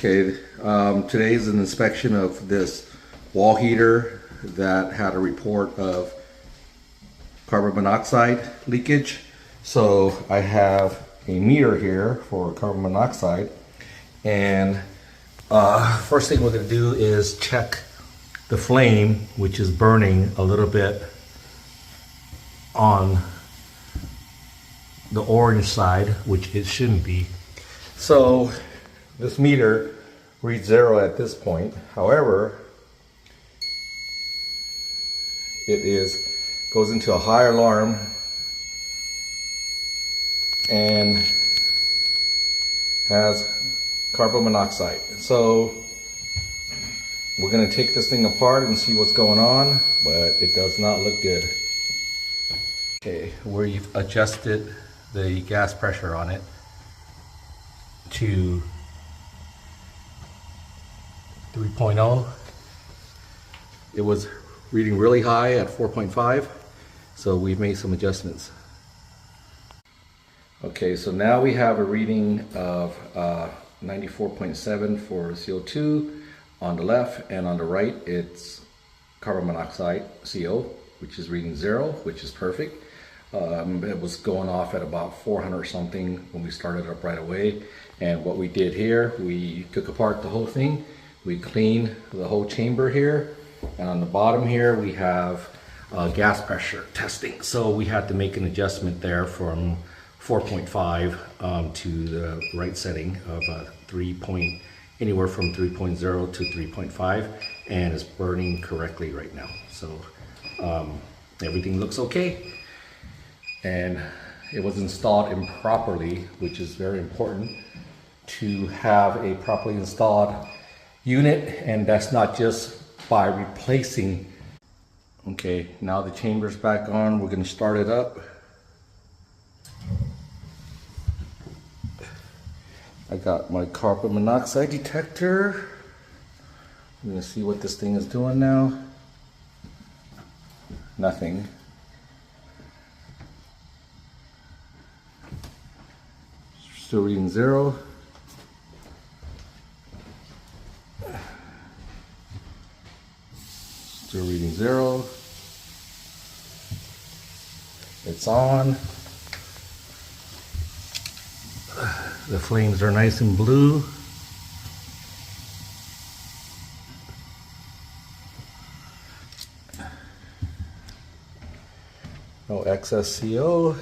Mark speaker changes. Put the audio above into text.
Speaker 1: Okay, today is an inspection of this wall heater that had a report of carbon monoxide leakage. So I have a meter here for carbon monoxide, and first thing we're going to do is check the flame, which is burning a little bit on the orange side, which it shouldn't be. So this meter reads 0 at this point. However, it goes into a high alarm and has carbon monoxide. So we're going to take this thing apart and see what's going on, but it does not look good. Okay, we've adjusted the gas pressure on it to 3.0. It was reading really high at 4.5, so we've made some adjustments. Okay, so now we have a reading of 94.7 for CO2 on the left, and on the right it's carbon monoxide, CO, which is reading 0, which is perfect. It was going off at about 400 something when we started up right away. And what we did here, we took apart the whole thing. We cleaned the whole chamber here. And on the bottom here, we have gas pressure testing. So we had to make an adjustment there from 4.5 to the right setting of anywhere from 3.0 to 3.5. And it's burning correctly right now. So everything looks okay. And it was installed improperly, which is very important to have a properly installed unit, and that's not just by replacing. Okay, now the chamber's back on. We're going to start it up. I got my carbon monoxide detector. I'm going to see what this thing is doing now. Nothing. Still reading 0. Still reading 0. It's on. The flames are nice and blue. No excess CO.